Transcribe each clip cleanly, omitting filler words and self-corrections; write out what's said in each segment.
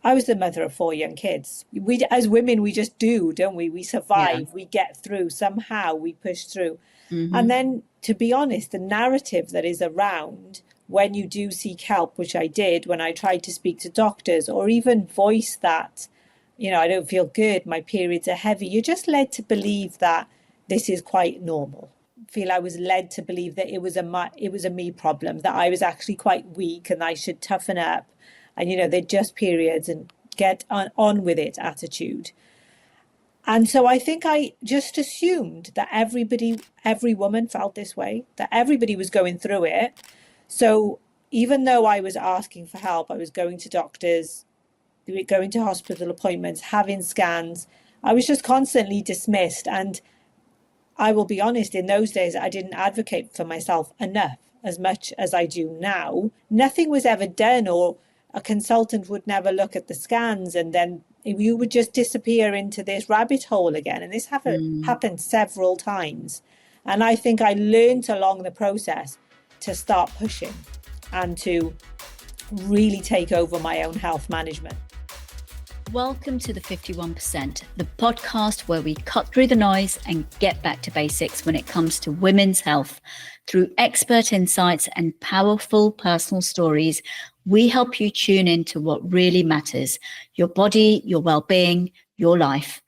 I was the mother of four young kids. We, as women, we just do, don't we? We Yeah. survive, we get through, somehow we push through. And Hmm. then, to be honest, the narrative that is around when you do seek help, which I did when I tried to speak to doctors or even voice that, I don't feel good, my periods are heavy, you're just led to believe that this is quite normal. I feel I was led to believe that it was a me problem, that I was actually quite weak and I should toughen up, and they're just periods and get on with it attitude. And so I think I just assumed that every woman felt this way, that everybody was going through it. So even though I was asking for help, I was going to doctors, going to hospital appointments, having scans, I was just constantly dismissed. And I will be honest, in those days, I didn't advocate for myself enough, as much as I do now. Nothing was ever done, or a consultant would never look at the scans, and then you would just disappear into this rabbit hole again. And this Mm. happened several times. And I think I learned along the process to start pushing and to really take over my own health management. Welcome to the 51%, the podcast where we cut through the noise and get back to basics when it comes to women's health. Through expert insights and powerful personal stories, we help you tune into what really matters: your body, your well-being, your life.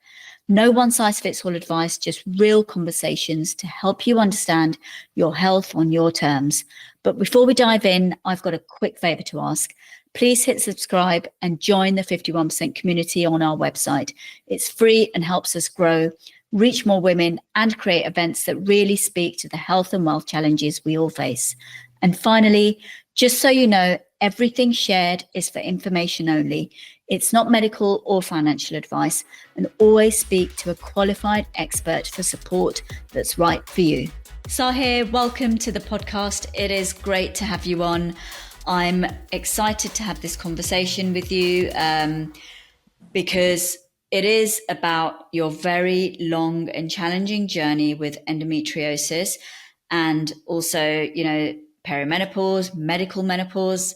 No one-size-fits-all advice, just real conversations to help you understand your health on your terms. But before we dive in, I've got a quick favor to ask. Please hit subscribe and join the 51% community on our website. It's free and helps us grow, reach more women, and create events that really speak to the health and wealth challenges we all face. And finally, just so you know, everything shared is for information only. It's not medical or financial advice, and always speak to a qualified expert for support that's right for you. Sahir, welcome to the podcast. It is great to have you on. I'm excited to have this conversation with you because it is about your very long and challenging journey with endometriosis, and also, perimenopause, medical menopause,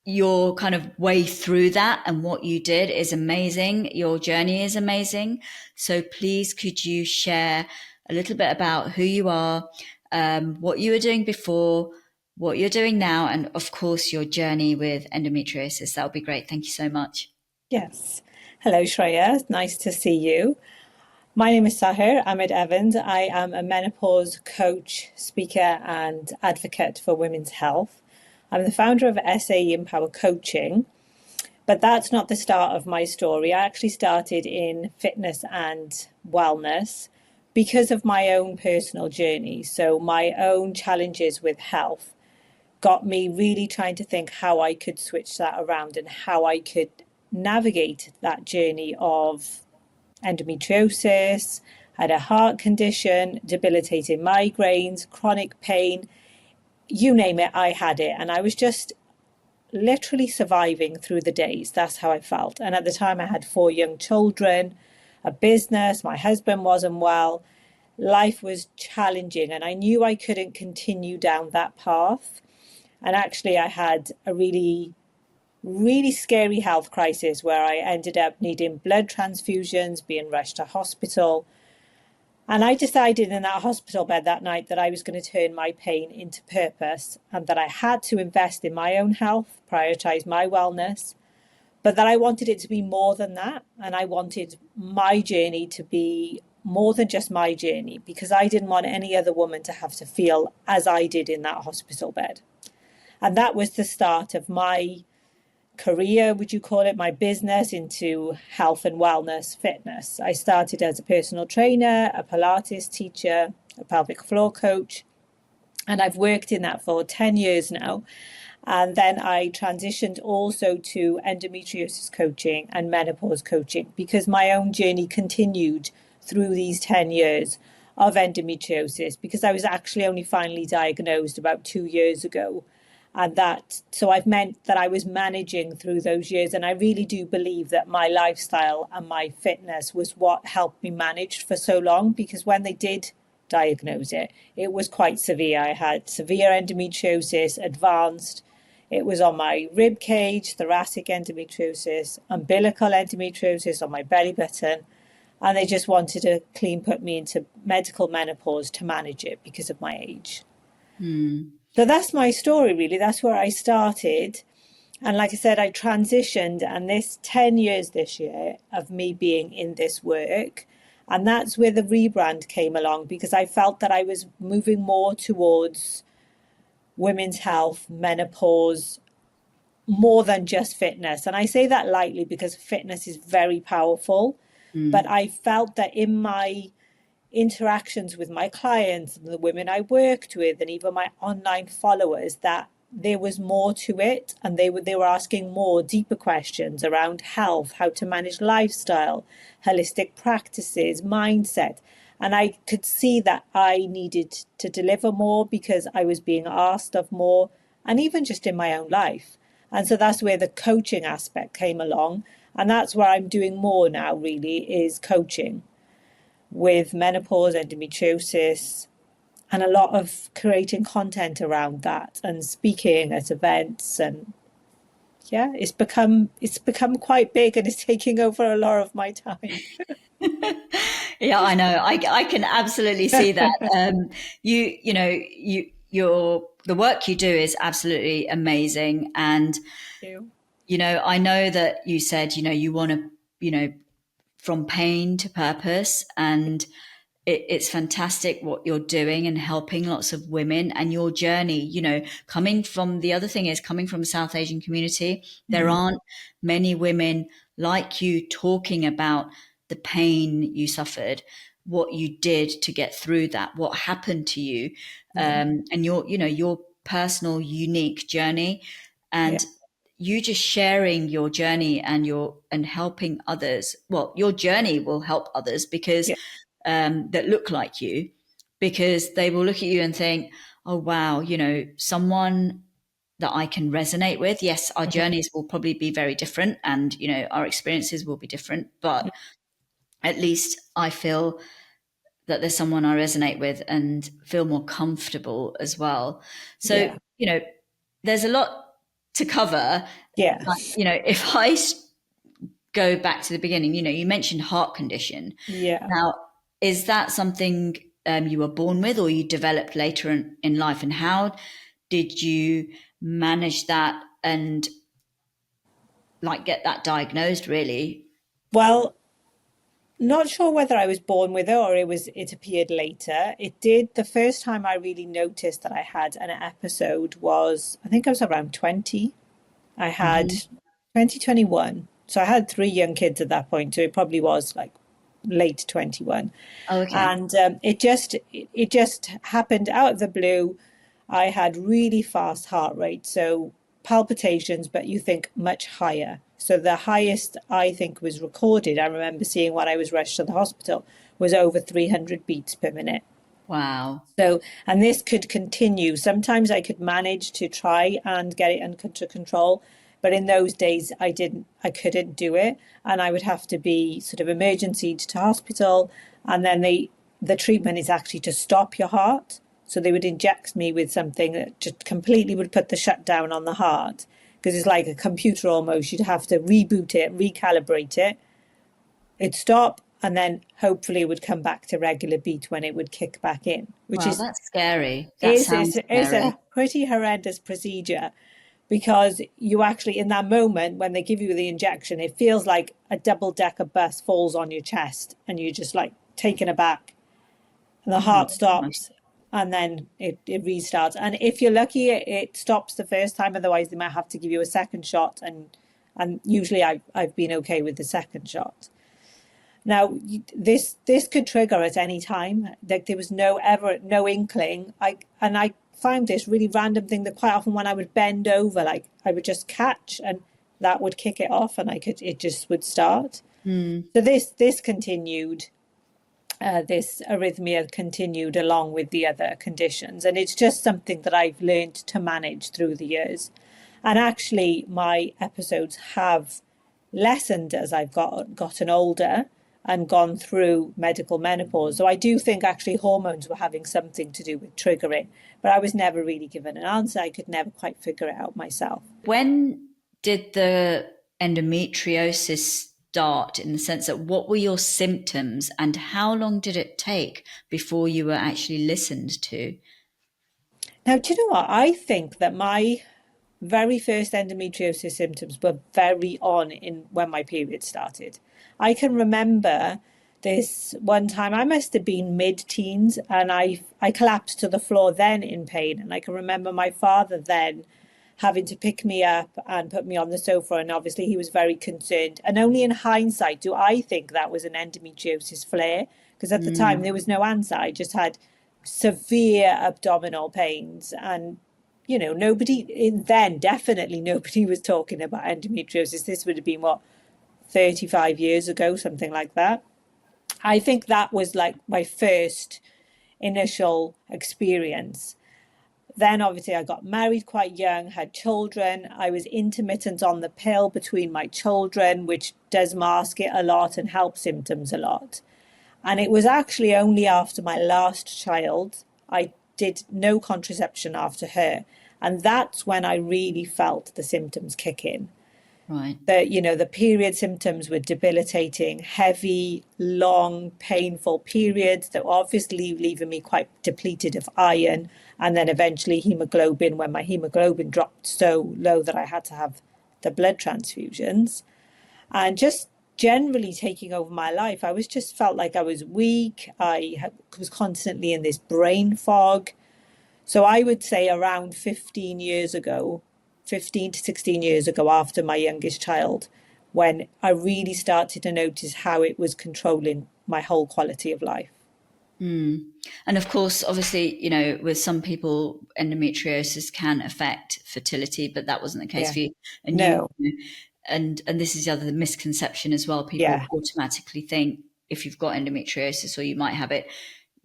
your kind of way through that, and what you did is amazing. Your journey is amazing. So please, could you share a little bit about who you are, what you were doing before, what you're doing now, and of course, your journey with endometriosis? That would be great. Thank you so much. Yes. Hello, Shreya. Nice to see you. My name is Sahir Ahmed-Evans. I am a menopause coach, speaker, and advocate for women's health. I'm the founder of SAE Empower Coaching, but that's not the start of my story. I actually started in fitness and wellness because of my own personal journey. So my own challenges with health got me really trying to think how I could switch that around and how I could navigate that journey of endometriosis, had a heart condition, debilitating migraines, chronic pain, you name it, I had it. And I was just literally surviving through the days. That's how I felt. And at the time, I had four young children, a business, my husband wasn't well. Life was challenging, and I knew I couldn't continue down that path. And actually, I had a really scary health crisis where I ended up needing blood transfusions, being rushed to hospital. And I decided in that hospital bed that night that I was going to turn my pain into purpose, and that I had to invest in my own health, prioritize my wellness, but that I wanted it to be more than that. And I wanted my journey to be more than just my journey, because I didn't want any other woman to have to feel as I did in that hospital bed. And that was the start of my career, would you call it, my business into health and wellness, fitness. I started as a personal trainer, a Pilates teacher, a pelvic floor coach, and I've worked in that for 10 years now. And then I transitioned also to endometriosis coaching and menopause coaching, because my own journey continued through these 10 years of endometriosis, because I was actually only finally diagnosed about 2 years ago. And so I've meant that I was managing through those years. And I really do believe that my lifestyle and my fitness was what helped me manage for so long, because when they did diagnose it, it was quite severe. I had severe endometriosis, advanced. It was on my rib cage, thoracic endometriosis, umbilical endometriosis on my belly button. And they just wanted to clean put me into medical menopause to manage it because of my age. So that's my story, really. That's where I started. And like I said, I transitioned, and this 10 years this year of me being in this work. And that's where the rebrand came along, because I felt that I was moving more towards women's health, menopause, more than just fitness. And I say that lightly because fitness is very powerful. But I felt that in my interactions with my clients and the women I worked with and even my online followers, that there was more to it, and they were asking more deeper questions around health, how to manage lifestyle, holistic practices, mindset. And I could see that I needed to deliver more because I was being asked of more, and even just in my own life. And so that's where the coaching aspect came along. And that's where I'm doing more now, really, is coaching with menopause, endometriosis, and a lot of creating content around that and speaking at events. And yeah, it's become quite big, and it's taking over a lot of my time. Yeah, I know. I can absolutely see that. The work you do is absolutely amazing. And, You. I know that you said, you want to, from pain to purpose, and it's fantastic what you're doing and helping lots of women, and your journey, coming from, the other thing is, coming from a South Asian community, there aren't many women like you talking about the pain you suffered, what you did to get through that, what happened to you, and your personal unique journey, Yeah, and you just sharing your journey and helping others. Well, your journey will help others because yeah, that look like you, because they will look at you and think, oh wow, someone that I can resonate with. Yes, our journeys will probably be very different, and our experiences will be different, but at least I feel that there's someone I resonate with and feel more comfortable as well. So, yeah, there's a lot to cover. yeah. But, if I go back to the beginning, you mentioned heart condition. Yeah. Now, is that something you were born with, or you developed later in life? And how did you manage that and get that diagnosed, really? Well, not sure whether I was born with it or it appeared later. It did. The first time I really noticed that I had an episode was, I think I was around 20. I had Hmm. 2021. So I had three young kids at that point. So it probably was like late 21. Oh, okay. And it just happened out of the blue. I had really fast heart rate, so palpitations, but you think much higher. So the highest I think was recorded, I remember seeing when I was rushed to the hospital, was over 300 beats per minute. Wow. So, and this could continue. Sometimes I could manage to try and get it under control, but in those days I couldn't do it. And I would have to be sort of emergency to hospital. And then the treatment is actually to stop your heart. So they would inject me with something that just completely would put the shutdown on the heart, because it's like a computer almost. You'd have to reboot it, recalibrate it. It'd stop, and then hopefully it would come back to regular beat when it would kick back in, which Wow, is that's scary. That is sounds is scary. a pretty horrendous procedure, because you actually, in that moment when they give you the injection, it feels like a double-decker bus falls on your chest and you're just like taken aback, and the Oh my heart gosh. stops, and then it restarts. And if you're lucky, it stops the first time. Otherwise, they might have to give you a second shot, and usually I've been okay with the second shot. Now, this could trigger at any time. Like there was no inkling. I found this really random thing that quite often when I would bend over, like I would just catch, and that would kick it off, and it just would start. Hmm. So this continued. This arrhythmia continued along with the other conditions, and it's just something that I've learned to manage through the years. And actually, my episodes have lessened as I've gotten older. and gone through medical menopause. So I do think actually hormones were having something to do with triggering, but I was never really given an answer. I could never quite figure it out myself. When did the endometriosis start, in the sense that what were your symptoms and how long did it take before you were actually listened to? Now, do you know what? I think that my very first endometriosis symptoms were very on in when my period started. I can remember this one time, I must have been mid-teens, and I collapsed to the floor then in pain. And I can remember my father then having to pick me up and put me on the sofa. And obviously he was very concerned. And only in hindsight do I think that was an endometriosis flare, because at the time there was no answer. I just had severe abdominal pains, and nobody then, definitely nobody was talking about endometriosis. This would have been 35 years ago, something like that. I think that was like my first initial experience. Then obviously I got married quite young, had children. I was intermittent on the pill between my children, which does mask it a lot and help symptoms a lot. And it was actually only after my last child, I did no contraception after her. And that's when I really felt the symptoms kick in. Right. The period symptoms were debilitating, heavy, long, painful periods that were obviously leaving me quite depleted of iron. And then eventually hemoglobin, when my hemoglobin dropped so low that I had to have the blood transfusions. And just generally taking over my life, I was just felt like I was weak. I was constantly in this brain fog. So I would say around 15 to 16 years ago, after my youngest child, when I really started to notice how it was controlling my whole quality of life. And of course, obviously, with some people, endometriosis can affect fertility, but that wasn't the case for you. And no. And this is the other misconception as well. People automatically think if you've got endometriosis or you might have it,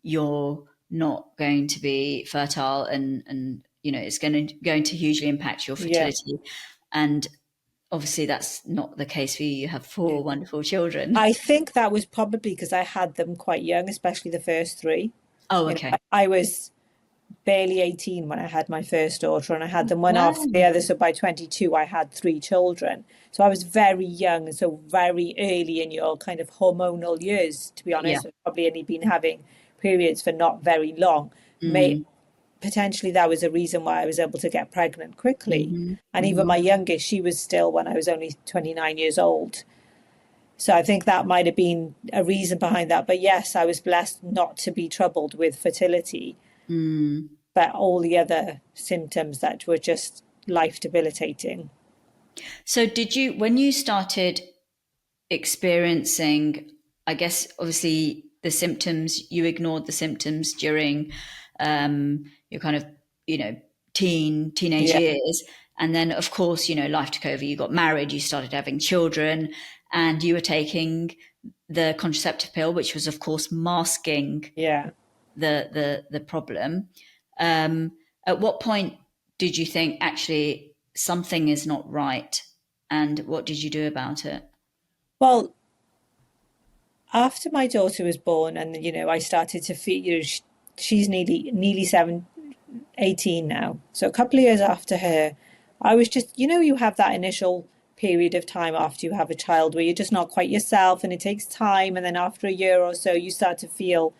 you're not going to be fertile, and it's going to hugely impact your fertility. And obviously that's not the case for you. You have 4 wonderful children. I think that was probably because I had them quite young, especially the first 3. Oh, okay. I was barely 18 when I had my first daughter, and I had them one after the other. So by 22, I had 3 children. So I was very young, and so very early in your kind of hormonal years, to be honest. I've probably only been having periods for not very long. Potentially that was a reason why I was able to get pregnant quickly. And even my youngest, she was still when I was only 29 years old. So I think that might have been a reason behind that. But yes, I was blessed not to be troubled with fertility. But all the other symptoms that were just life debilitating. So when you started experiencing, I guess, obviously the symptoms, you ignored the symptoms during your kind of, teenage years. And then, of course, life took over. You got married, you started having children, and you were taking the contraceptive pill, which was, of course, masking the problem. At what point did you think actually something is not right, and what did you do about it? Well, after my daughter was born, and I started to feel, she's nearly 18 now. So a couple of years after her, I was just, you have that initial period of time after you have a child where you're just not quite yourself, and it takes time. And then after a year or so, you start to feel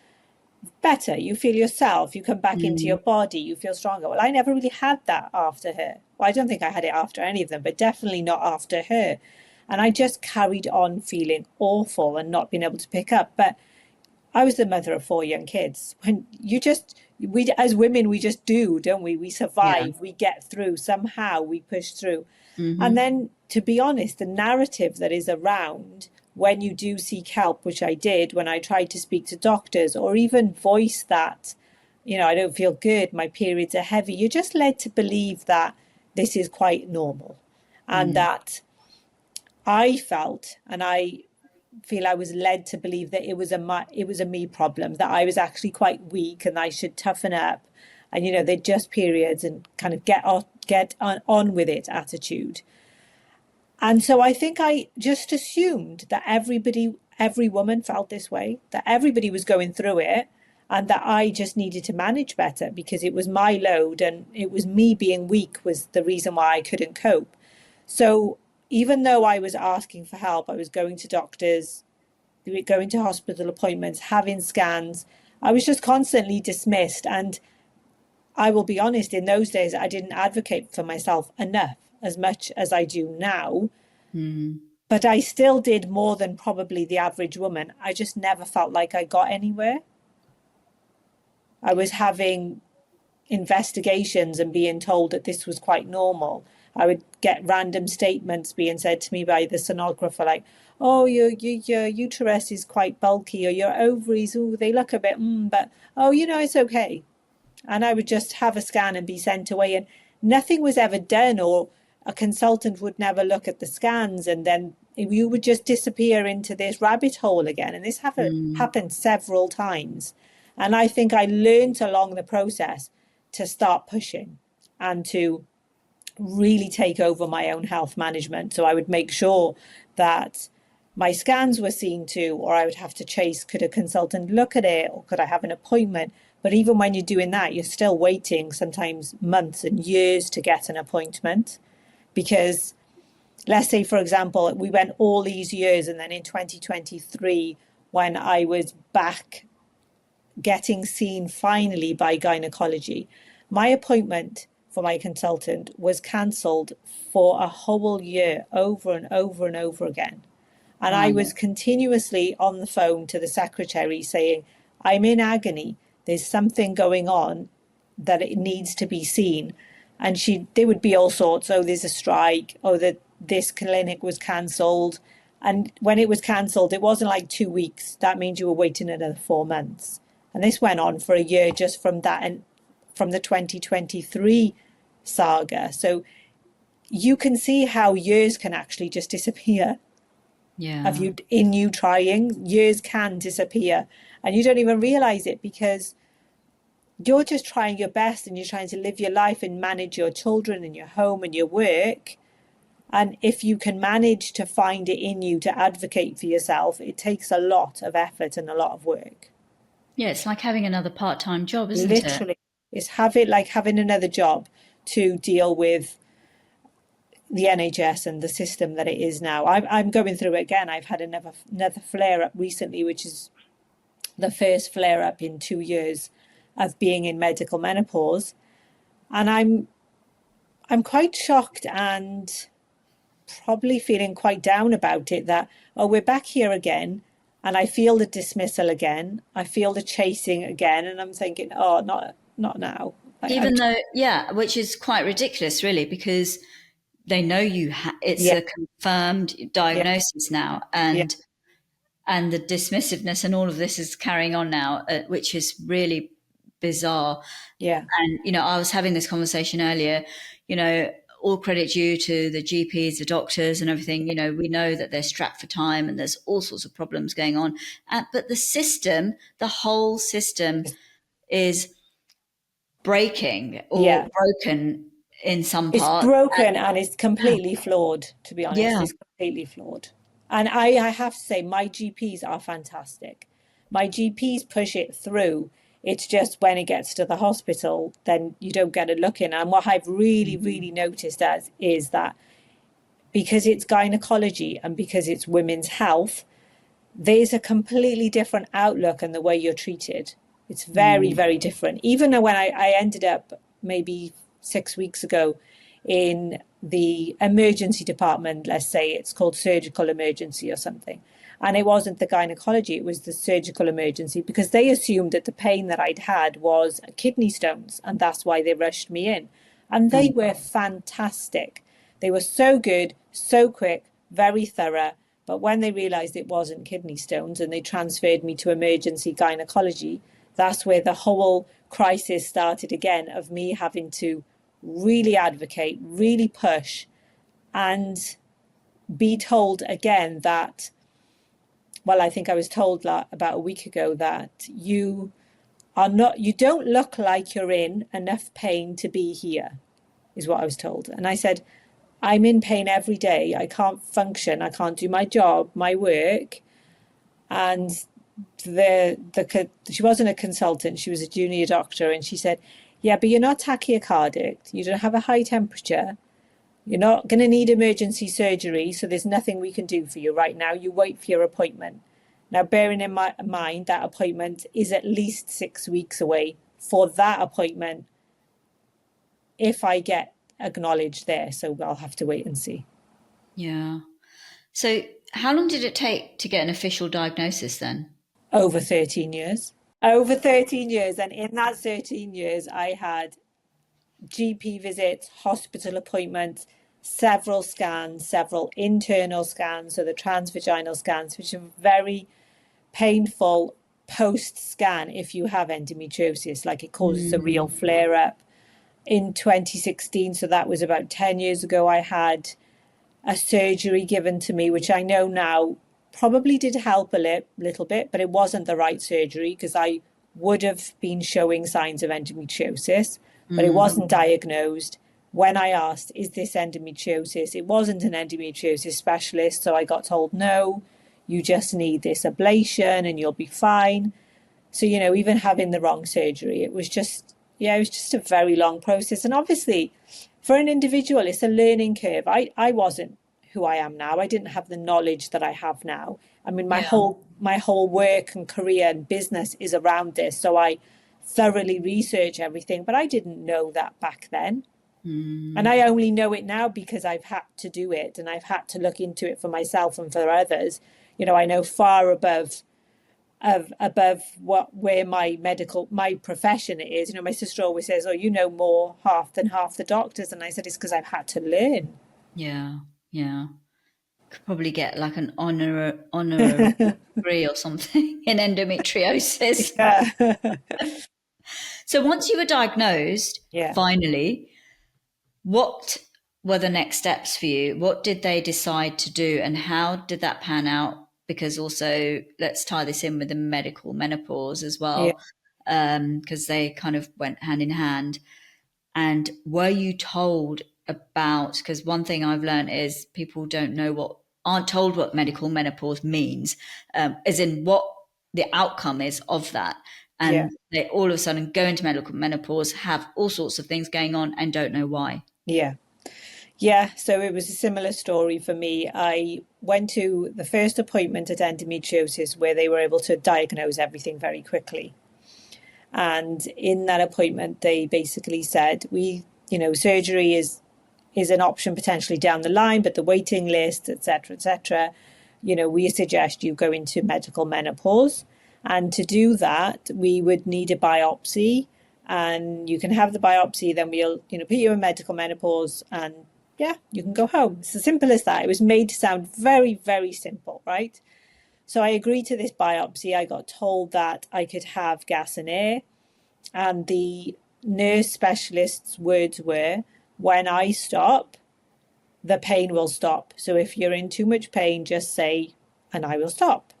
better. You feel yourself. You come back into your body. You feel stronger. Well, I never really had that after her. Well, I don't think I had it after any of them, but definitely not after her. And I just carried on feeling awful and not being able to pick up. But I was the mother of 4 young kids. When we as women, we just do, don't we? We survive. We get through. Somehow we push through. And then, to be honest, the narrative that is around when you do seek help, which I did when I tried to speak to doctors, or even voice that, I don't feel good, my periods are heavy, you're just led to believe that this is quite normal. And that I felt, and I feel I was led to believe that it was a me problem, that I was actually quite weak and I should toughen up, and they're just periods, and kind of get on with it attitude. And so I think I just assumed that everybody every woman felt this way, that everybody was going through it, and that I just needed to manage better because it was my load and it was me being weak was the reason why I couldn't cope. So even though I was asking for help, I was going to doctors, going to hospital appointments, having scans, I was just constantly dismissed. And I will be honest, in those days, I didn't advocate for myself enough, as much as I do now. But I still did more than probably the average woman. I just never felt like I got anywhere. I was having investigations and being told that this was quite normal. I would get random statements being said to me by the sonographer, like, oh, your uterus is quite bulky, or your ovaries, oh, they look a bit, but, oh, it's okay. And I would just have a scan and be sent away, and nothing was ever done, or a consultant would never look at the scans, and then you would just disappear into this rabbit hole again. And this happened several times. And I think I learned along the process to start pushing and to really take over my own health management. So I would make sure that my scans were seen to, or I would have to chase, could a consultant look at it, or could I have an appointment? But even when you're doing that, you're still waiting sometimes months and years to get an appointment. Because let's say, for example, we went all these years, and then in 2023, when I was back getting seen finally by gynecology, my appointment for my consultant was cancelled for a whole year, over and over and over again. And I was continuously on the phone to the secretary saying, I'm in agony. There's something going on that it needs to be seen. And there would be all sorts. Oh, there's a strike. Oh, that this clinic was cancelled. And when it was cancelled, it wasn't like 2 weeks. That means you were waiting another 4 months. And this went on for a year just from that, and from the 2023 saga. So you can see how years can actually just disappear. Yeah. Of you trying, years can disappear, and you don't even realize it because you're just trying your best, and you're trying to live your life and manage your children and your home and your work. And if you can manage to find it in you to advocate for yourself, it takes a lot of effort and a lot of work. Yeah, it's like having another part-time job, isn't it? Literally, it's like having another job to deal with the NHS and the system that it is now. I'm going through it again. I've had another flare-up recently, which is the first flare-up in 2 years of being in medical menopause. And I'm quite shocked and probably feeling quite down about it, that, oh, we're back here again. And I feel the dismissal again. I feel the chasing again. And I'm thinking, oh, not now. Even though, which is quite ridiculous, really, because they know it's a confirmed diagnosis now. And the dismissiveness and all of this is carrying on now, which is really bizarre. Yeah. And, I was having this conversation earlier, all credit due to the GPs, the doctors and everything. We know that they're strapped for time and there's all sorts of problems going on. But the whole system is breaking or broken in some parts. It's broken and it's completely flawed, to be honest. Yeah. It's completely flawed. And I have to say, my GPs are fantastic. My GPs push it through. It's just when it gets to the hospital, then you don't get a look in. And what I've really, really noticed is that because it's gynecology and because it's women's health, there's a completely different outlook on the way you're treated. It's very, very different. Even when I ended up maybe 6 weeks ago in the emergency department, let's say it's called surgical emergency or something. And it wasn't the gynecology, it was the surgical emergency, because they assumed that the pain that I'd had was kidney stones, and that's why they rushed me in. And they were fantastic. They were so good, so quick, very thorough. But when they realized it wasn't kidney stones and they transferred me to emergency gynecology, that's where the whole crisis started again, of me having to really advocate, really push, and be told again that, well, I think I was told about a week ago that you don't look like you're in enough pain to be here, is what I was told. And I said, I'm in pain every day. I can't function. I can't do my job, my work. And she wasn't a consultant, she was a junior doctor, and she said, yeah, but you're not tachycardic, you don't have a high temperature, you're not going to need emergency surgery, so there's nothing we can do for you right now. You wait for your appointment. Now, bearing in mind that appointment is at least 6 weeks away. For that appointment, if I get acknowledged there, so I'll have to wait and see. Yeah. So how long did it take to get an official diagnosis then? Over 13 years. Over 13 years. And in that 13 years, I had GP visits, hospital appointments, several scans, several internal scans, so the transvaginal scans, which are very painful post-scan if you have endometriosis, like it causes a real flare-up. In 2016, so that was about 10 years ago, I had a surgery given to me, which I know now probably did help a little bit, but it wasn't the right surgery because I would have been showing signs of endometriosis, but it wasn't diagnosed. When I asked, is this endometriosis? It wasn't an endometriosis specialist, so I got told, no, you just need this ablation and you'll be fine. So, even having the wrong surgery, it was just a very long process. And obviously, for an individual, it's a learning curve. I wasn't who I am now. I didn't have the knowledge that I have now. I mean, my whole work and career and business is around this. So I thoroughly research everything, but I didn't know that back then. And I only know it now because I've had to do it and I've had to look into it for myself and for others. I know far above where my profession is. My sister always says, oh, you know more than half the doctors. And I said, it's because I've had to learn. Yeah. Could probably get like an honorary degree or something in endometriosis. Yeah. So once you were diagnosed, finally, what were the next steps for you? What did they decide to do and how did that pan out? Because also, let's tie this in with the medical menopause as well, because they kind of went hand in hand. And were you told about, because one thing I've learned is people aren't told what medical menopause means, as in what the outcome is of that. And they all of a sudden go into medical menopause, have all sorts of things going on and don't know why. Yeah, so it was a similar story for me. I went to the first appointment at endometriosis where they were able to diagnose everything very quickly. And in that appointment, they basically said, surgery is an option potentially down the line, but the waiting list, etc., we suggest you go into medical menopause. And to do that, we would need a biopsy. And you can have the biopsy, then we'll, put you in medical menopause and you can go home. It's as simple as that. It was made to sound very, very simple, right? So I agreed to this biopsy. I got told that I could have gas and air. And the nurse specialist's words were, when I stop, the pain will stop. So if you're in too much pain, just say, and I will stop.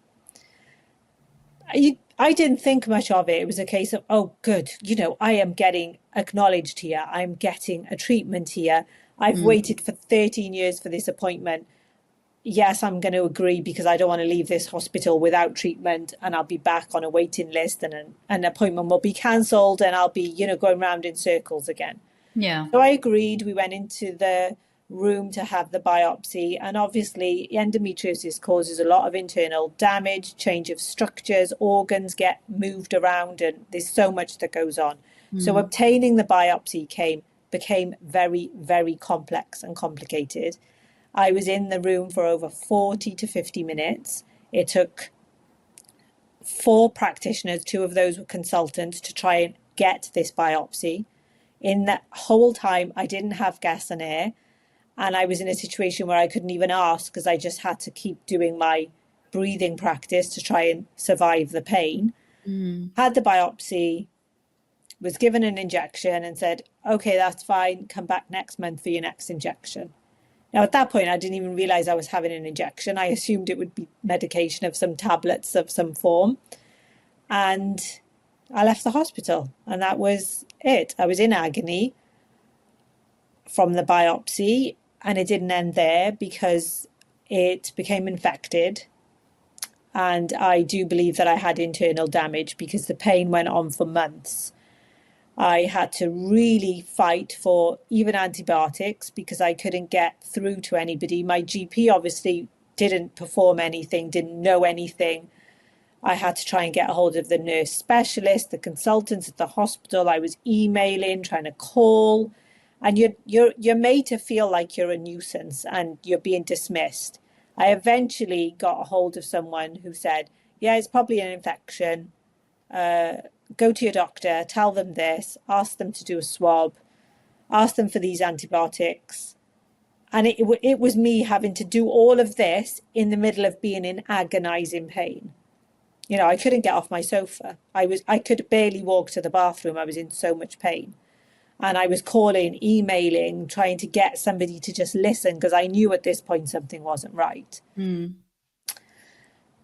I didn't think much of it. It was a case of, oh, good, I am getting acknowledged here. I'm getting a treatment here. I've waited for 13 years for this appointment. Yes, I'm going to agree because I don't want to leave this hospital without treatment and I'll be back on a waiting list and an appointment will be cancelled and I'll be, going round in circles again. Yeah. So I agreed. We went into the room to have the biopsy. And obviously, endometriosis causes a lot of internal damage, change of structures, organs get moved around, and there's so much that goes on. So obtaining the biopsy became very, very complex and complicated. I was in the room for over 40 to 50 minutes. It took 4 practitioners, 2 of those were consultants, to try and get this biopsy. In that whole time, I didn't have gas and air. And I was in a situation where I couldn't even ask because I just had to keep doing my breathing practice to try and survive the pain. Had the biopsy, was given an injection and said, okay, that's fine. Come back next month for your next injection. Now, at that point, I didn't even realize I was having an injection. I assumed it would be medication of some tablets of some form. And I left the hospital and that was it. I was in agony from the biopsy and it didn't end there because it became infected. And I do believe that I had internal damage because the pain went on for months. I had to really fight for even antibiotics because I couldn't get through to anybody. My GP obviously didn't perform anything, didn't know anything. I had to try and get a hold of the nurse specialist, the consultants at the hospital. I was emailing, trying to call, and you're made to feel like you're a nuisance and you're being dismissed. I eventually got a hold of someone who said, yeah, it's probably an infection. Go to your doctor, tell them this, ask them to do a swab, ask them for these antibiotics. And it was me having to do all of this in the middle of being in agonizing pain. You know, I couldn't get off my sofa. I could barely walk to the bathroom. I was in so much pain. And I was calling, emailing, trying to get somebody to just listen because I knew at this point something wasn't right. Mm.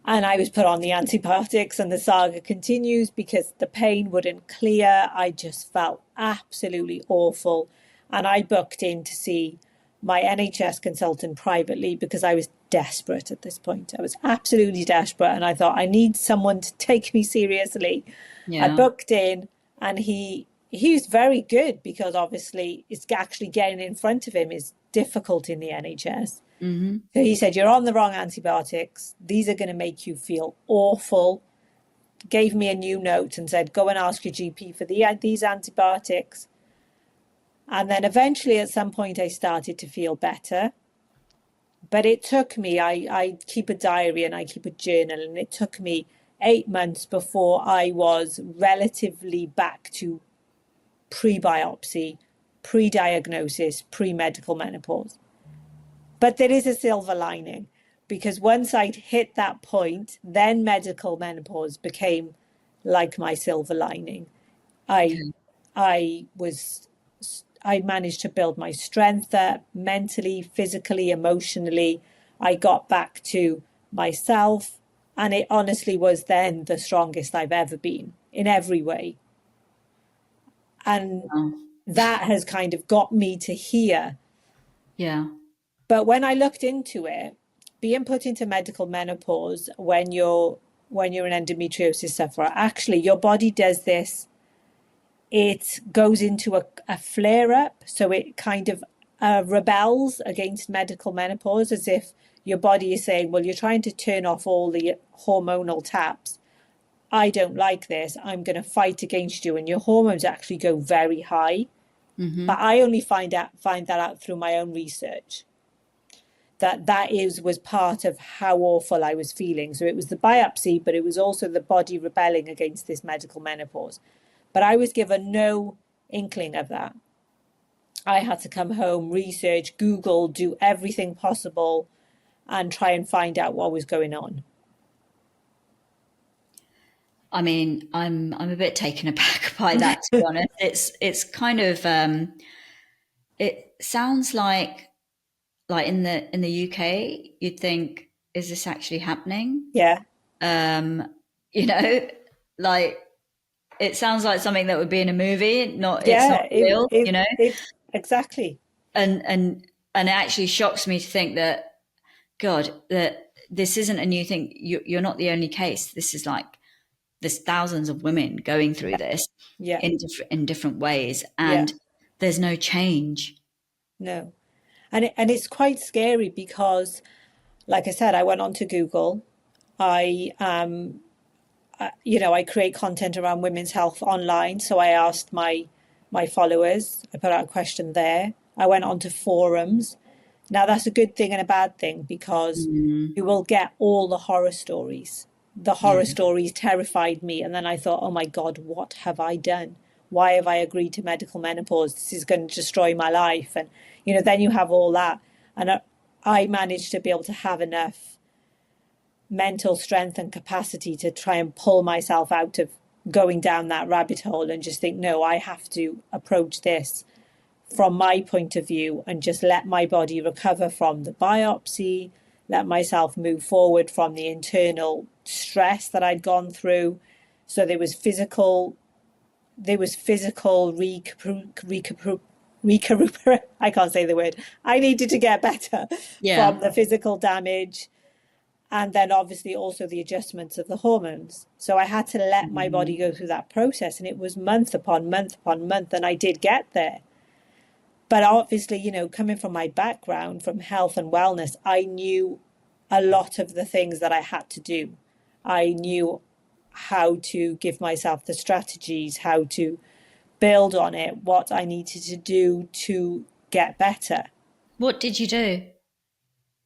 And I was put on the antibiotics and the saga continues because the pain wouldn't clear. I just felt absolutely awful. And I booked in to see my NHS consultant privately because I was desperate at this point. I was absolutely desperate. And I thought, I need someone to take me seriously. Yeah. I booked in and he was very good because obviously it's actually getting in front of him is difficult in the NHS. Mm-hmm. So he said, you're on the wrong antibiotics. These are going to make you feel awful. Gave me a new note and said, go and ask your GP for these antibiotics. And then eventually at some point I started to feel better. But it took me, I keep a diary and I keep a journal, and it took me 8 months before I was relatively back to pre-biopsy, pre-diagnosis, pre-medical menopause. But there is a silver lining because once I'd hit that point, then medical menopause became like my silver lining. I managed to build my strength up mentally, physically, emotionally. I got back to myself, and it honestly was then the strongest I've ever been in every way. And that has kind of got me to here. Yeah. But when I looked into it, being put into medical menopause when you're an endometriosis sufferer, actually your body does this. It goes into a flare up. So it kind of rebels against medical menopause as if your body is saying, well, you're trying to turn off all the hormonal taps. I don't like this. I'm going to fight against you. And your hormones actually go very high. Mm-hmm. But I only find that out through my own research. That was part of how awful I was feeling. So it was the biopsy, but it was also the body rebelling against this medical menopause. But I was given no inkling of that. I had to come home, research, Google, do everything possible and try and find out what was going on. I mean, I'm a bit taken aback by that, to be honest. It's kind of it sounds like in the UK, you'd think, is this actually happening? Yeah. You know, like it sounds like something that would be in a movie, it's not real, you know? Exactly. And it actually shocks me to think that, God, that this isn't a new thing. You're not the only case. This is like, there's thousands of women going through this in different ways, and there's no change. No. And it's quite scary because, like I said, I went onto Google. I create content around women's health online. So I asked my followers, I put out a question there. I went onto forums. Now that's a good thing and a bad thing because you will get all the horror stories. The horror stories terrified me. And then I thought, oh my God, what have I done? Why have I agreed to medical menopause? This is going to destroy my life. And, then you have all that. And I managed to be able to have enough mental strength and capacity to try and pull myself out of going down that rabbit hole and just think, no, I have to approach this from my point of view and just let my body recover from the biopsy, let myself move forward from the internal stress that I'd gone through. So there was physical I can't say the word. I needed to get better from the physical damage. And then obviously also the adjustments of the hormones. So I had to let my body go through that process. And it was month upon month upon month. And I did get there. But obviously, coming from my background from health and wellness, I knew a lot of the things that I had to do. I knew how to give myself the strategies, how to build on it, what I needed to do to get better. What did you do?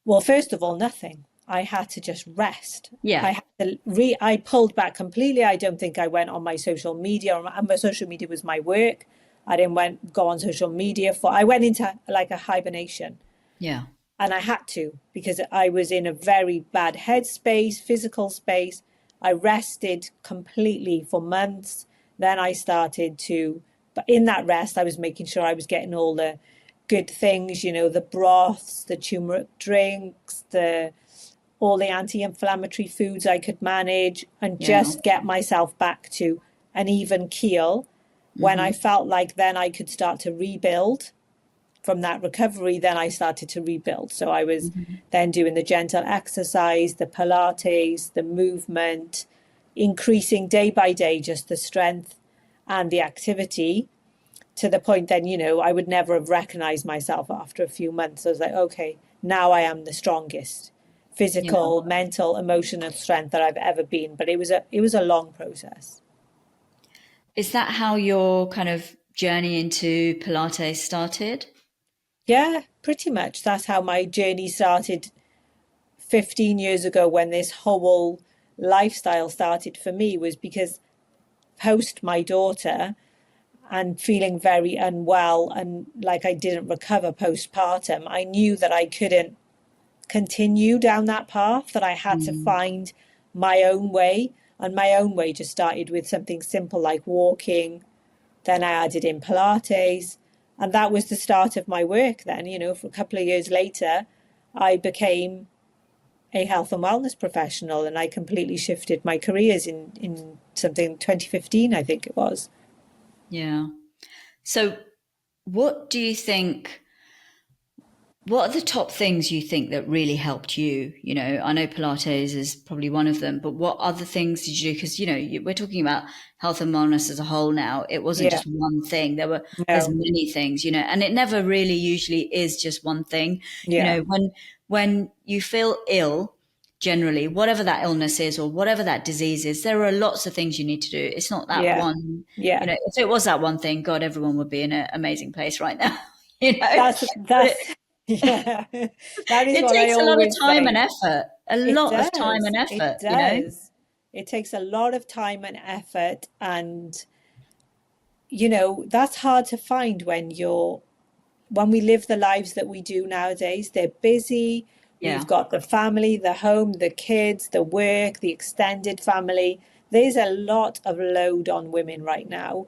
Well, first of all, nothing. I had to just rest. Yeah. I pulled back completely. I don't think I went on my social media. My social media was my work. I didn't go on social media I went into like a hibernation. Yeah. And I had to, because I was in a very bad headspace, physical space. I rested completely for months. Then I started but in that rest, I was making sure I was getting all the good things, the broths, the turmeric drinks, all the anti-inflammatory foods I could manage, and just get myself back to an even keel. When I felt like then I could start to rebuild from that recovery, then I started to rebuild. So I was then doing the gentle exercise, the Pilates, the movement, increasing day by day just the strength and the activity, to the point then, I would never have recognized myself after a few months. I was like, okay, now I am the strongest physical, mental, emotional strength that I've ever been. But it was a long process. Is that how your kind of journey into Pilates started? Yeah, pretty much. That's how my journey started 15 years ago, when this whole lifestyle started for me, was because post my daughter and feeling very unwell and like I didn't recover postpartum, I knew that I couldn't continue down that path, that I had to find my own way. And my own way just started with something simple like walking. Then I added in Pilates. And that was the start of my work then. For a couple of years later, I became a health and wellness professional, and I completely shifted my careers in something 2015, I think it was. Yeah. So what do you think, what are the top things you think that really helped you? I know Pilates is probably one of them, but what other things did you do? Because, we're talking about health and wellness as a whole now. It wasn't Yeah, just one thing. There's no, many things, and it never really usually is just one thing. yeah, When you feel ill, generally, whatever that illness is or whatever that disease is, there are lots of things you need to do. It's not that yeah, one, yeah. if it was that one thing, God, everyone would be in an amazing place right now, you know. But That's yeah. That is it what I takes a lot of always time and say. effort, a It lot of time and does. It effort. does. It takes a lot of time and effort, and that's hard to find when we live the lives that we do nowadays. They're busy. Yeah. We've got the family, the home, the kids, the work, the extended family. There's a lot of load on women right now.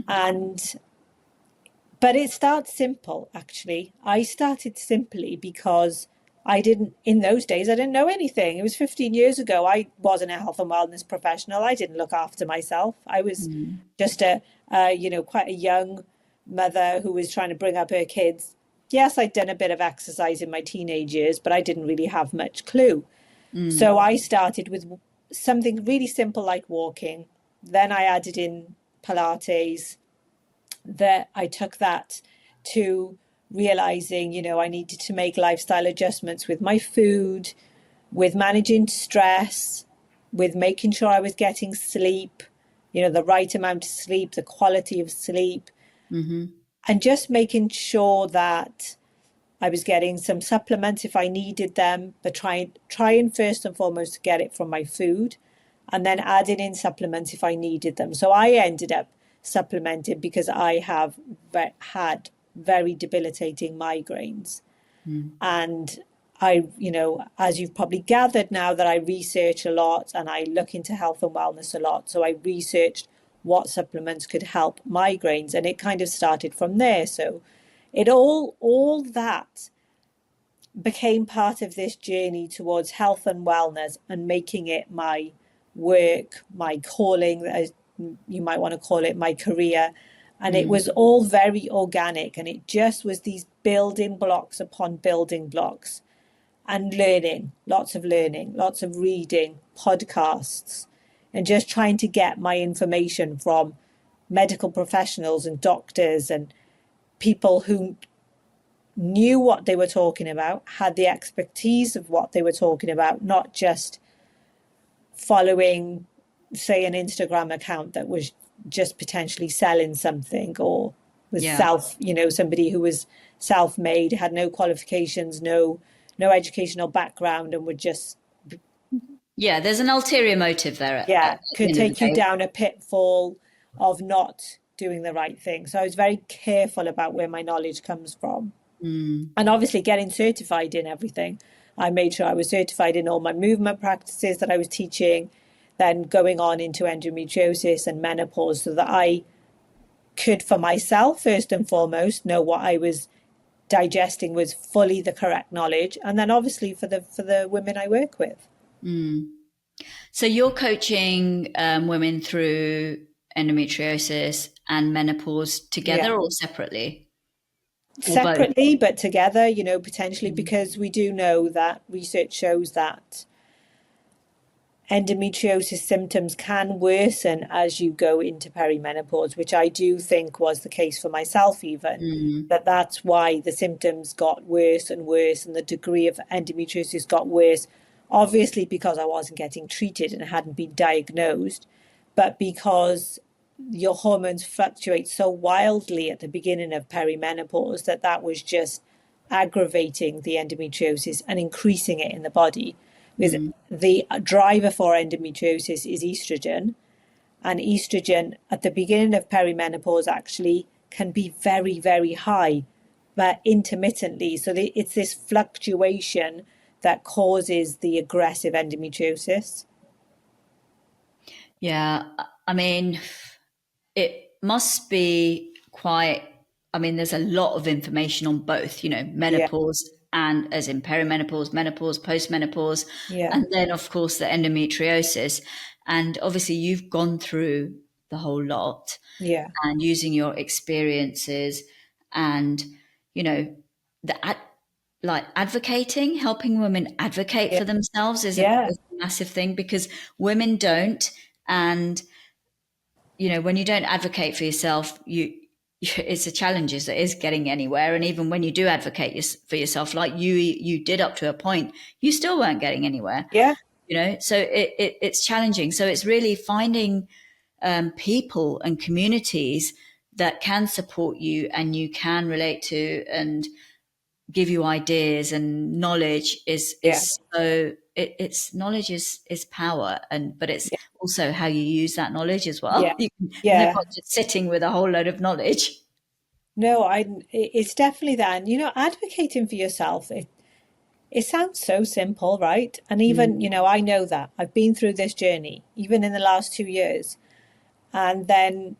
And but it starts simple, actually. I started simply because in those days, I didn't know anything. It was 15 years ago. I wasn't a health and wellness professional. I didn't look after myself. I was just quite a young mother who was trying to bring up her kids. Yes, I'd done a bit of exercise in my teenage years, but I didn't really have much clue. So I started with something really simple like walking. Then I added in Pilates. That I took that to realizing, I needed to make lifestyle adjustments with my food, with managing stress, with making sure I was getting sleep, the right amount of sleep, the quality of sleep, and just making sure that I was getting some supplements if I needed them, but trying first and foremost to get it from my food, and then adding in supplements if I needed them. So I ended up supplemented because I have had very debilitating migraines. And as you've probably gathered now, that I research a lot and I look into health and wellness a lot. So I researched what supplements could help migraines, and it kind of started from there. So all that became part of this journey towards health and wellness and making it my work, my calling, as you might want to call it, my career. And it was all very organic, and it just was these building blocks upon building blocks. and lots of reading, podcasts, and just trying to get my information from medical professionals and doctors and people who knew what they were talking about, had the expertise of what they were talking about, not just following, say, an Instagram account that was just potentially selling something, or was somebody who was self-made, had no qualifications, no educational background, and would just there's an ulterior motive there at the could end of the take you day. down a pitfall of not doing the right thing. So I was very careful about where my knowledge comes from. And obviously getting certified in everything. I made sure I was certified in all my movement practices that I was teaching, then going on into endometriosis and menopause, so that I could, for myself, first and foremost, know what I was digesting was fully the correct knowledge. And then obviously for the women I work with. So you're coaching women through endometriosis and menopause together or separately? Separately, but together, potentially, because we do know that research shows that endometriosis symptoms can worsen as you go into perimenopause, which I do think was the case for myself even, that's why the symptoms got worse and worse and the degree of endometriosis got worse, obviously because I wasn't getting treated and hadn't been diagnosed, but because your hormones fluctuate so wildly at the beginning of perimenopause that was just aggravating the endometriosis and increasing it in the body. Because the driver for endometriosis is estrogen, and estrogen at the beginning of perimenopause actually can be very, very high, but intermittently. So it's this fluctuation that causes the aggressive endometriosis. Yeah, I mean, it must be there's a lot of information on both, menopause and as in perimenopause, menopause, postmenopause, and then of course the endometriosis. And obviously you've gone through the whole lot and using your experiences and, advocating, helping women advocate for themselves is a massive thing, because women don't. And when you don't advocate for yourself, it's a challenge. It is getting anywhere. And even when you do advocate for yourself, like you did up to a point, you still weren't getting anywhere. So it's challenging. So it's really finding people and communities that can support you and you can relate to and give you ideas, and knowledge is so it's knowledge is power, but it's also how you use that knowledge as well. You're not just sitting with a whole load of knowledge. No, it's definitely that. And advocating for yourself, it sounds so simple, right? And even I know that I've been through this journey even in the last 2 years, and then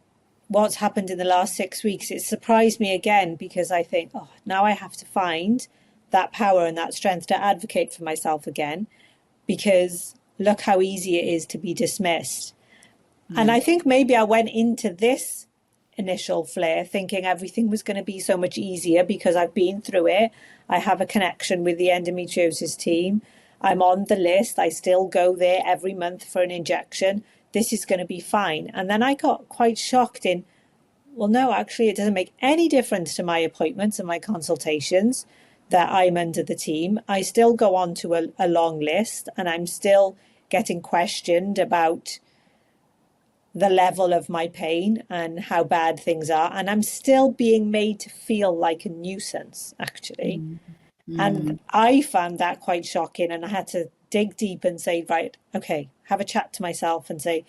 what's happened in the last 6 weeks, it surprised me again, because I think, oh, now I have to find that power and that strength to advocate for myself again, because look how easy it is to be dismissed. And I think maybe I went into this initial flare thinking everything was going to be so much easier because I've been through it. I have a connection with the endometriosis team. I'm on the list. I still go there every month for an injection. This is going to be fine. And then I got quite shocked in, well, no, actually, it doesn't make any difference to my appointments and my consultations that I'm under the team. I still go on to a long list, and I'm still getting questioned about the level of my pain and how bad things are. And I'm still being made to feel like a nuisance, actually. And I found that quite shocking. And I had to dig deep and say, right, okay, have a chat to myself and say,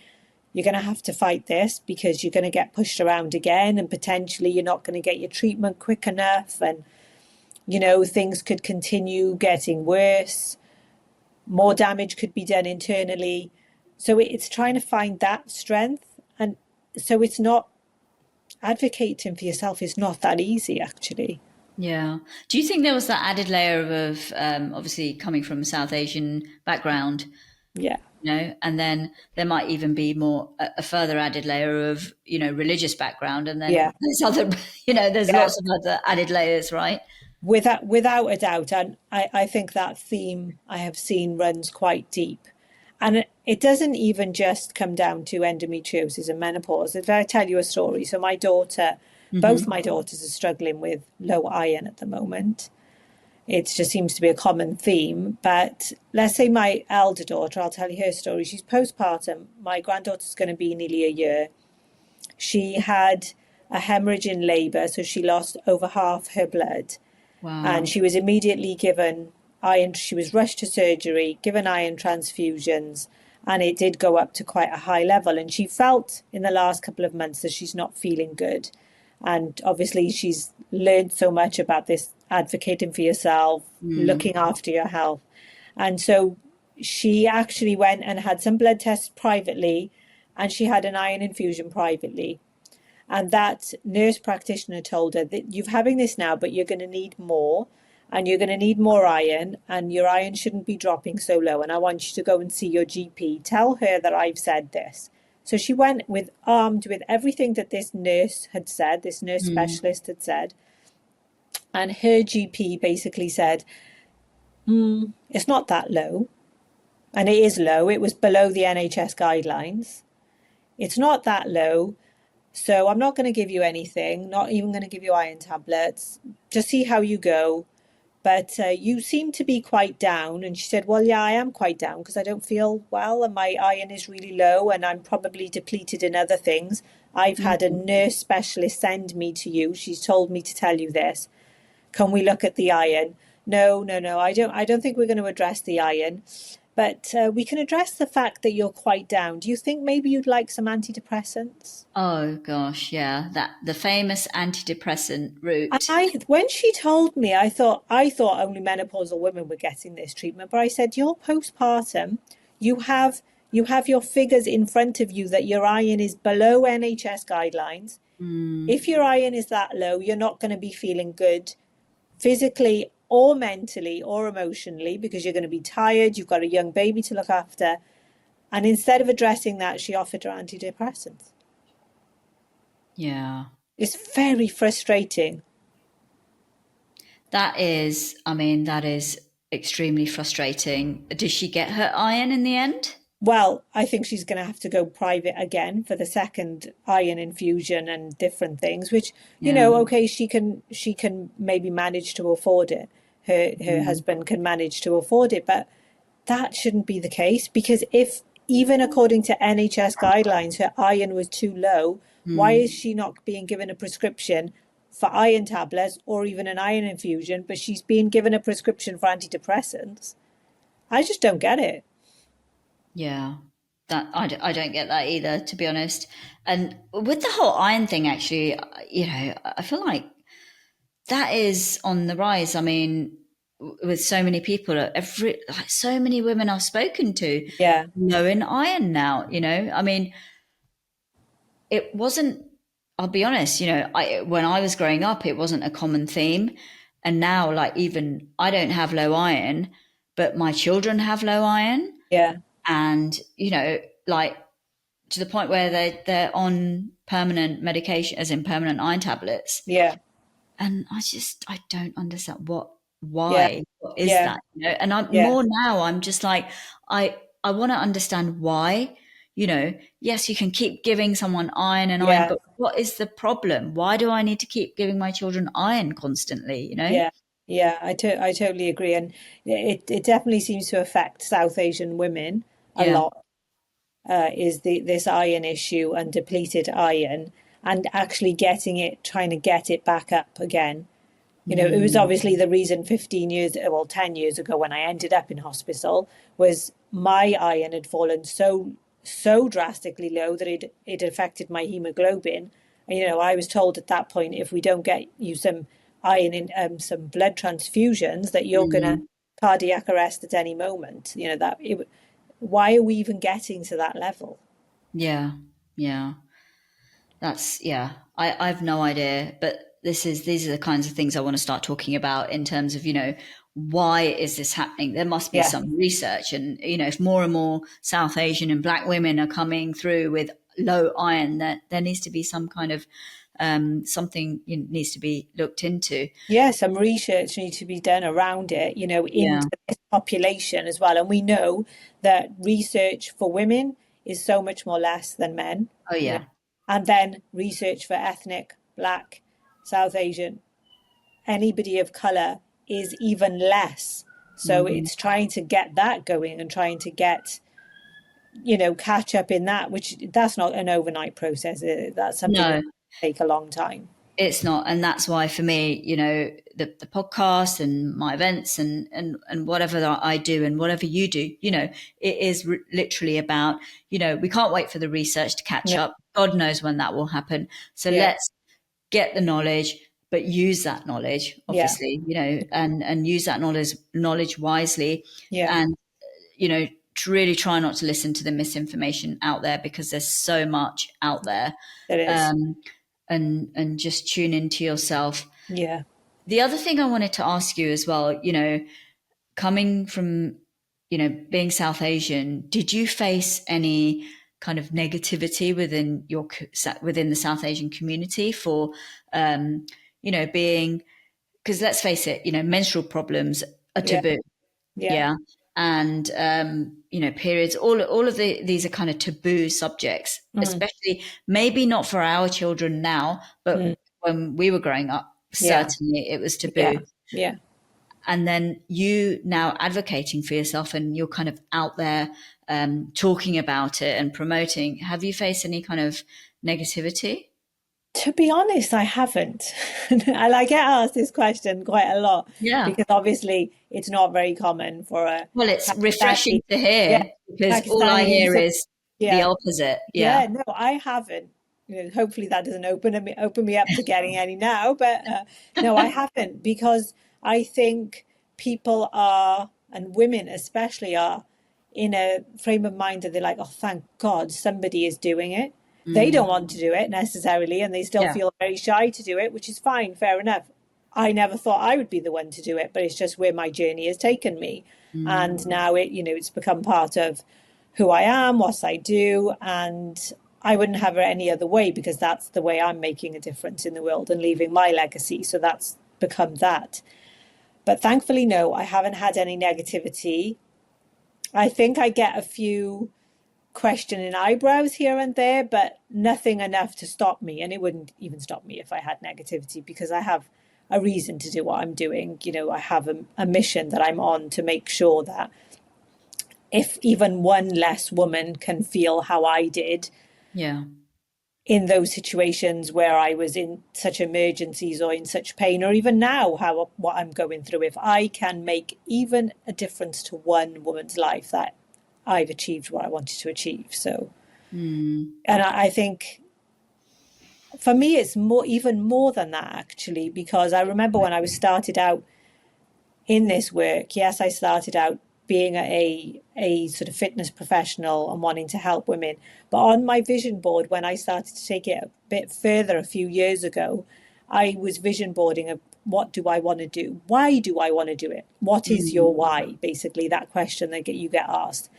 you're going to have to fight this, because you're going to get pushed around again, and potentially you're not going to get your treatment quick enough. And, things could continue getting worse. More damage could be done internally. So it's trying to find that strength. And so it's not, advocating for yourself is not that easy, actually. Yeah. Do you think there was that added layer of obviously coming from a South Asian background? Yeah. And then there might even be a further added layer of, religious background. And then there's other, there's lots of other added layers, right? Without a doubt, and I think that theme I have seen runs quite deep. And it doesn't even just come down to endometriosis and menopause. If I tell you a story, so both my daughters are struggling with low iron at the moment. It just seems to be a common theme. But let's say my elder daughter, I'll tell you her story. She's postpartum. My granddaughter's going to be nearly a year. She had a hemorrhage in labour, so she lost over half her blood. Wow. And she was immediately given iron. She was rushed to surgery, given iron transfusions, and it did go up to quite a high level. And she felt in the last couple of months that she's not feeling good. And obviously, she's learned so much about this advocating for yourself, looking after your health. And so she actually went and had some blood tests privately, and she had an iron infusion privately. And that nurse practitioner told her that you're having this now, but you're going to need more, and you're going to need more iron, and your iron shouldn't be dropping so low. And I want you to go and see your GP. Tell her that I've said this. So she went armed with everything that this nurse had said, this nurse specialist had said. And her GP basically said, it's not that low. And it is low. It was below the NHS guidelines. It's not that low. So I'm not going to give you anything, not even going to give you iron tablets. Just see how you go. But you seem to be quite down. And she said, well, yeah, I am quite down because I don't feel well and my iron is really low and I'm probably depleted in other things. I've had a nurse specialist send me to you. She's told me to tell you this. Can we look at the iron? No. I don't think we're going to address the iron. But we can address the fact that you're quite down. Do you think maybe you'd like some antidepressants? Oh gosh, yeah, that the famous antidepressant route. When she told me, I thought only menopausal women were getting this treatment. But I said, you're postpartum. You have your figures in front of you that your iron is below NHS guidelines. If your iron is that low, you're not going to be feeling good physically or mentally or emotionally because you're going to be tired. You've got a young baby to look after. And instead of addressing that, she offered her antidepressants. Yeah. It's very frustrating. That is extremely frustrating. Does she get her iron in the end? Well, I think she's going to have to go private again for the second iron infusion and different things, which, okay, she can maybe manage to afford it. Her husband can manage to afford it, but that shouldn't be the case because if even according to NHS guidelines, her iron was too low, why is she not being given a prescription for iron tablets or even an iron infusion, but she's being given a prescription for antidepressants? I just don't get it. Yeah, that I don't get that either, to be honest. And with the whole iron thing, actually, I feel like that is on the rise. I mean, with so many people, so many women I've spoken to, Yeah. low in iron now. I mean, it wasn't. I'll be honest. When I was growing up, it wasn't a common theme, and now, like, even I don't have low iron, but my children have low iron. Yeah. And like to the point where they're on permanent medication, as in permanent iron tablets. Yeah. And I don't understand what is Yeah. that, and I'm Yeah. more now, I'm just like, I want to understand why. Yes, you can keep giving someone iron and iron, Yeah. but what is the problem? Why do I need to keep giving my children iron constantly? Yeah. Yeah. I totally agree. And it definitely seems to affect South Asian women a Yeah. lot, is this iron issue and depleted iron and actually trying to get it back up again. It was obviously the reason 10 years ago when I ended up in hospital was my iron had fallen so drastically low that it affected my hemoglobin. And, I was told at that point, if we don't get you some iron in some blood transfusions, that you're going to cardiac arrest at any moment. Why are we even getting to that level? Yeah. I have no idea, but these are the kinds of things I want to start talking about in terms of, why is this happening? There must be Yeah. some research, and if more and more South Asian and Black women are coming through with low iron, that there needs to be some kind of something needs to be looked into. Yeah, some research needs to be done around it, Yeah. into this population as well. And we know that research for women is so much more less than men, Oh you know, yeah. and then research for ethnic, Black, South Asian, anybody of color is even less. So Hmm. it's trying to get that going and trying to get, catch up in that, which that's not an overnight process. That's something that No, take a long time. it's not. And that's why for me, the podcast and my events and whatever that I do and whatever you do, it is literally about, we can't wait for the research to catch No, up. God knows when that will happen. So yeah, let's get the knowledge, but use that knowledge, yeah, obviously, and use that knowledge wisely. yeah, And, to really try not to listen to the misinformation out there, because there's so much out there. it is. Um, and just tune into yourself. Yeah. The other thing I wanted to ask you as well, coming from, being South Asian, did you face any kind of negativity within the South Asian community for, being, because let's face it, menstrual problems are Yeah, taboo. yeah, Yeah. And, periods, all of these are kind of taboo subjects, mm, especially maybe not for our children now, but mm, when we were growing up, yeah, certainly it was yeah, taboo. yeah. And then you now advocating for yourself and you're kind of out there talking about it and promoting. Have you faced any kind of negativity? To be honest, I haven't. And I get asked this question quite a lot Yeah. because obviously it's not very common for a Well, it's Pakistani, refreshing to yeah, hear, because all I Pakistani hear who's, is the yeah, opposite. Yeah. yeah, no, I haven't. Hopefully that doesn't open me up to getting any now, but no, I haven't because I think people are, and women especially are, in a frame of mind that they're like, oh, thank God somebody is doing it. They don't Mm. want to do it necessarily, and they still Yeah. feel very shy to do it, which is fine, fair enough. I never thought I would be the one to do it, but it's just where my journey has taken me. Mm. And now it's become part of who I am, what I do, and I wouldn't have it any other way because that's the way I'm making a difference in the world and leaving my legacy. So that's become that. But thankfully, no, I haven't had any negativity. I think I get a few questioning eyebrows here and there, but nothing enough to stop me. And it wouldn't even stop me if I had negativity because I have a reason to do what I'm doing. I have a mission that I'm on to make sure that if even one less woman can feel how I did Yeah. in those situations where I was in such emergencies or in such pain, or even now, what I'm going through, if I can make even a difference to one woman's life, that I've achieved what I wanted to achieve. So, Mm. and I think for me, it's even more than that actually, because I remember when I was started out in this work, yes, I started out being a sort of fitness professional and wanting to help women. But on my vision board, when I started to take it a bit further a few years ago, I was vision boarding of what do I want to do? Why do I want to do it? What is Mm. your why? Basically, that question that you get asked.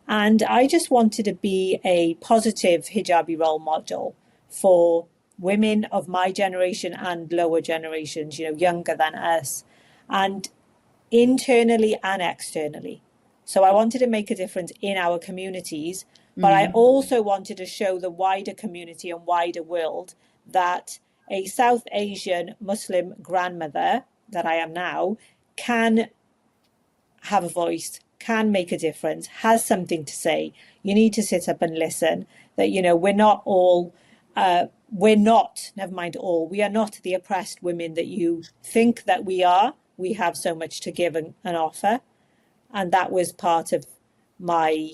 And I just wanted to be a positive hijabi role model for women of my generation and lower generations, younger than us. And internally and externally. So I wanted to make a difference in our communities, but I Mm. also wanted to show the wider community and wider world that a South Asian Muslim grandmother that I am now can have a voice, can make a difference, has something to say. You need to sit up and listen. That, we're not all, we're not, never mind all, we are not the oppressed women that you think that we are. We have so much to give and offer. And that was part of my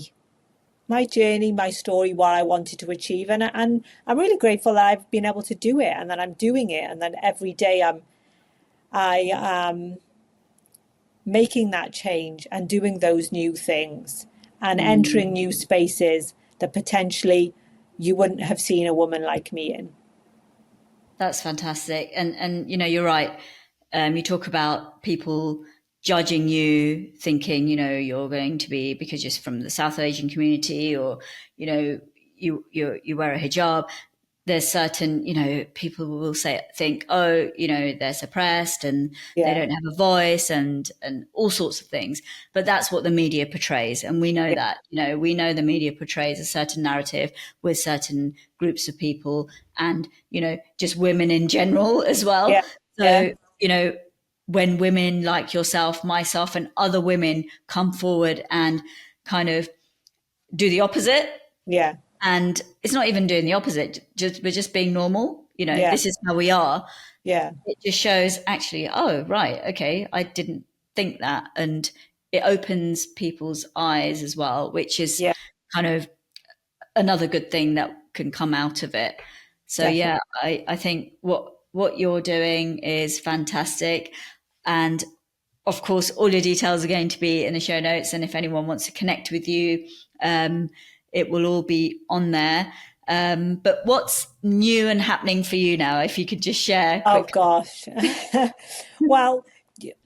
my journey, my story, what I wanted to achieve. And I'm really grateful that I've been able to do it and that I'm doing it. And then every day I am making that change and doing those new things and Mm. entering new spaces that potentially you wouldn't have seen a woman like me in. That's fantastic. And you're right. You talk about people judging you, thinking, you're going to be, because you're from the South Asian community, or, you wear a hijab. there's certain, people will think, oh, they're suppressed and they don't have a voice and all sorts of things. But that's what the media portrays. And we know that, we know the media portrays a certain narrative with certain groups of people and, just women in general as well. So, when women like yourself, myself, and other women come forward and kind of do the opposite. Yeah. And it's not even doing the opposite, we're just being normal. This is how we are. Yeah. It just shows actually, oh, right, okay, I didn't think that. And it opens people's eyes as well, which is kind of another good thing that can come out of it. So definitely. I think what you're doing is fantastic. And of course, all your details are going to be in the show notes. And if anyone wants to connect with you, it will all be on there. But what's new and happening for you now? If you could just share quickly. Oh, gosh. Well,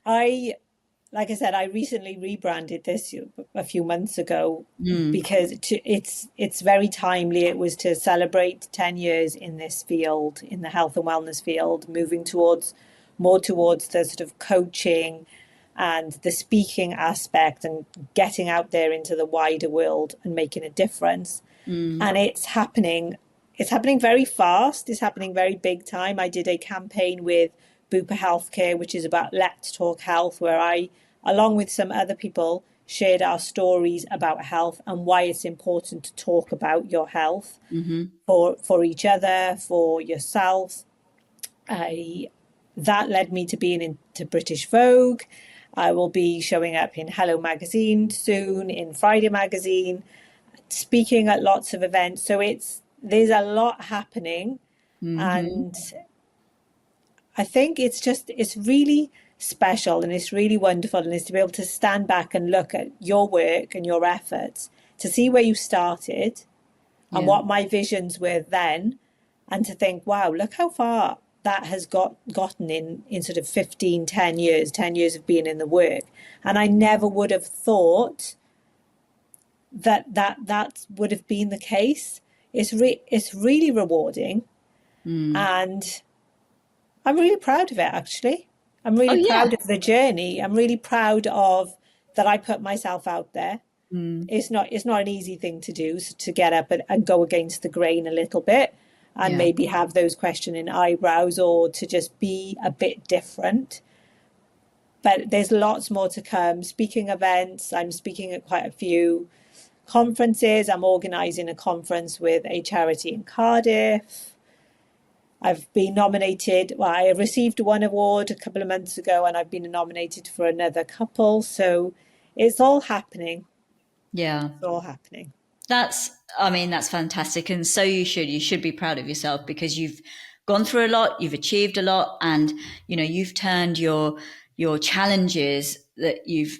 like I said, I recently rebranded this a few months ago because it's very timely. It was to celebrate 10 years in this field, in the health and wellness field, moving more towards the sort of coaching and the speaking aspect and getting out there into the wider world and making a difference. And it's happening very fast. It's happening very big time. I did a campaign with Bupa Healthcare, which is about Let's Talk Health, where I, along with some other people, shared our stories about health and why it's important to talk about your health for each other, for yourself. That led me to being into British Vogue. I will be showing up in Hello Magazine soon, in Friday Magazine, speaking at lots of events. So there's a lot happening. And I think it's really special and it's really wonderful, and it's to be able to stand back and look at your work and your efforts to see where you started and what my visions were then, and to think, wow, look how far that has gotten in sort of 10 years of being in the work. And I never would have thought that would have been the case. It's really rewarding, and I'm really proud of it, actually. I'm really proud of the journey. I'm really proud of that I put myself out there. It's not an easy thing to do, so to get up and go against the grain a little bit and maybe have those questioning eyebrows, or to just be a bit different. But there's lots more to come. Speaking events, I'm speaking at quite a few conferences. I'm organising a conference with a charity in Cardiff. I've been nominated. Well, I received one award a couple of months ago, and I've been nominated for another couple. So it's all happening. Yeah. It's all happening. That's fantastic. And so you should be proud of yourself, because you've gone through a lot, you've achieved a lot, and, you've turned your challenges that you've,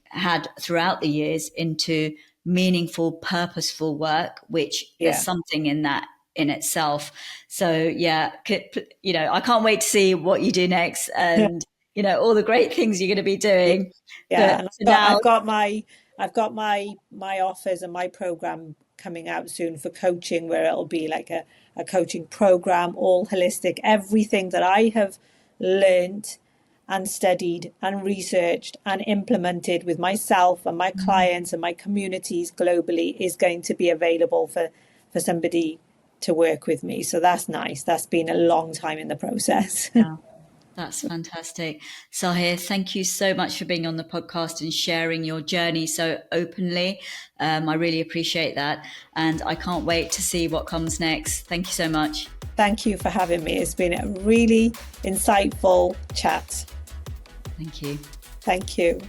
had throughout the years into meaningful, purposeful work, which there's something in that in itself. So I can't wait to see what you do next, and all the great things you're going to be doing. And I've got my offers and my program coming out soon for coaching, where it'll be like a coaching program, all holistic, everything that I have learned and studied and researched and implemented with myself and my clients and my communities globally is going to be available for somebody to work with me. So that's nice. That's been a long time in the process. Yeah, that's fantastic. Sahir, thank you so much for being on the podcast and sharing your journey so openly. I really appreciate that. And I can't wait to see what comes next. Thank you so much. Thank you for having me. It's been a really insightful chat. Thank you. Thank you.